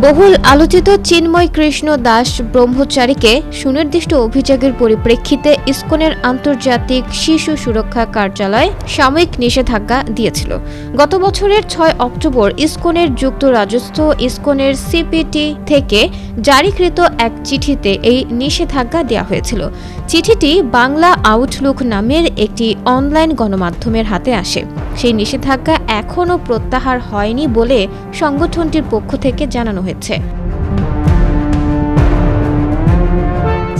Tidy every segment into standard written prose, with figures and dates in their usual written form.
বহুল আলোচিত চিন্ময় কৃষ্ণ দাস ব্রহ্মচারীকে সুনির্দিষ্ট অভিযোগের পরিপ্রেক্ষিতে ইসকনের আন্তর্জাতিক শিশু সুরক্ষা কার্যালয় সাময়িক নিষেধাজ্ঞা দিয়েছিল। গত বছরের ৬ অক্টোবর ইসকনের যুক্তরাজ্যস্থ ইসকনের সিপিটি থেকে জারিকৃত এক চিঠিতে এই নিষেধাজ্ঞা দেওয়া হয়েছিল। চিঠিটি বাংলা আউটলুক নামের একটি অনলাইন গণমাধ্যমের হাতে আসে। সেই নিষেধাজ্ঞা এখনও প্রত্যাহার হয়নি বলে সংগঠনটির পক্ষ থেকে জানানো হয়েছে।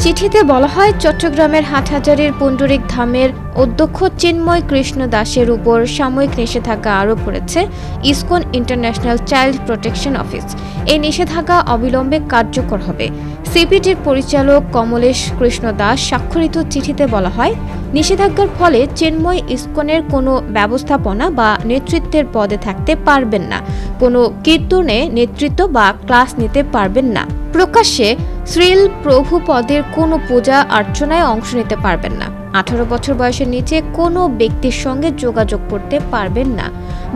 চিঠিতে বলা হয়, চট্টগ্রামের হাটহাজারীর পুণ্ডরিক ধামের অধ্যক্ষ চিন্ময় কৃষ্ণ দাসের উপর সাময়িক নিষেধাজ্ঞা আরোপ করেছে ISKCON international child protection office. এই নিষেধাজ্ঞা অবিলম্বে কার্যকর হবে। সিপিটির পরিচালক কমলেশ কৃষ্ণ দাস স্বাক্ষরিত চিঠিতে বলা হয়, নিষেধাজ্ঞার ফলে চিন্ময় ইসকনের কোনো ব্যবস্থাপনা বা নেতৃত্বের পদে থাকতে পারবেন না, কোনো কীর্তনে নেতৃত্ব বা ক্লাস নিতে পারবেন না, প্রকাশ্যে শ্রীল প্রভু পদের কোনো পূজা অর্চনায় অংশ নিতে পারবেন না, 18 বছর বয়সের নিচে কোনো ব্যক্তির সঙ্গে যোগাযোগ করতে পারবেন না,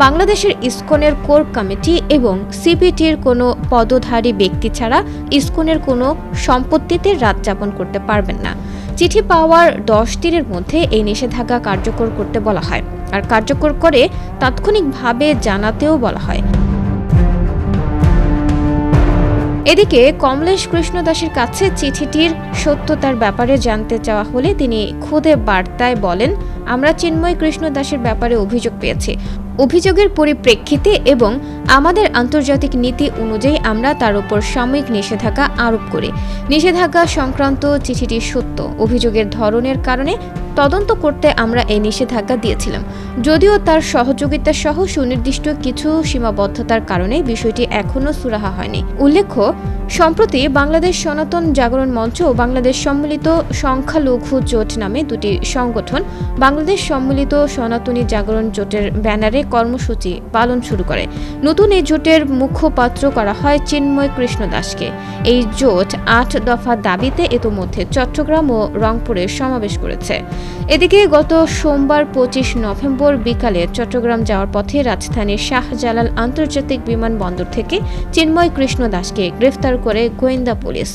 বাংলাদেশের ইসকনের কোর কমিটি এবং সিপিটির কোনো পদধারী ব্যক্তি ছাড়া ইসকনের কোনো সম্পত্তিতে রাত যাপন করতে পারবেন না। চিঠি পাওয়ার 10 দিনের মধ্যে এই নিষেধাজ্ঞা কার্যকর করতে বলা হয়, আর কার্যকর করে তাৎক্ষণিকভাবে জানাতেও বলা হয়। এদিকে কমলেশ কৃষ্ণ দাসের কাছে চিঠিটির সত্যতার ব্যাপারে জানতে চাওয়া হলে তিনি খুদে বার্তায় বলেন, আমরা চিন্ময় কৃষ্ণ দাসের ব্যাপারে অভিযোগ পেয়েছি। অভিযোগের পরিপ্রেক্ষিতে এবং আমাদের আন্তর্জাতিক নীতি অনুযায়ী আমরা তার উপর সাময়িক নিষেধাজ্ঞা আরোপ করি। নিষেধাজ্ঞা সংক্রান্ত চিঠিটি সত্য। অভিযোগের ধরনের কারণে তদন্ত করতে আমরা এই নিষেধাজ্ঞা দিয়েছিলাম, যদিও তার সহযোগিতা সহ সুনির্দিষ্ট কিছু সীমাবদ্ধতার কারণে বিষয়টি এখনও সুরাহা হয়নি। উল্লেখ্য, সম্প্রতি বাংলাদেশ সনাতন জাগরণ মঞ্চ ও বাংলাদেশ সম্মিলিত সংখ্যালঘু জোট নামে দুটি সংগঠন বাংলাদেশ সম্মিলিত সনাতনী জাগরণ জোটের ব্যানারে কর্মসূচি পালন শুরু করে। নতুন এই জোটের মুখপাত্র করা হয় চিন্ময় কৃষ্ণ দাসকে। এই জোট 8 দফা দাবিতে ইতোমধ্যে চট্টগ্রাম ও রংপুরে সমাবেশ করেছে। এদিকে গত সোমবার 25 নভেম্বর বিকালে চট্টগ্রাম যাওয়ার পথে রাজধানীর শাহজালাল আন্তর্জাতিক বিমানবন্দর থেকে চিন্ময় কৃষ্ণ দাসকে গ্রেফতার করে গোয়েন্দা পুলিশ।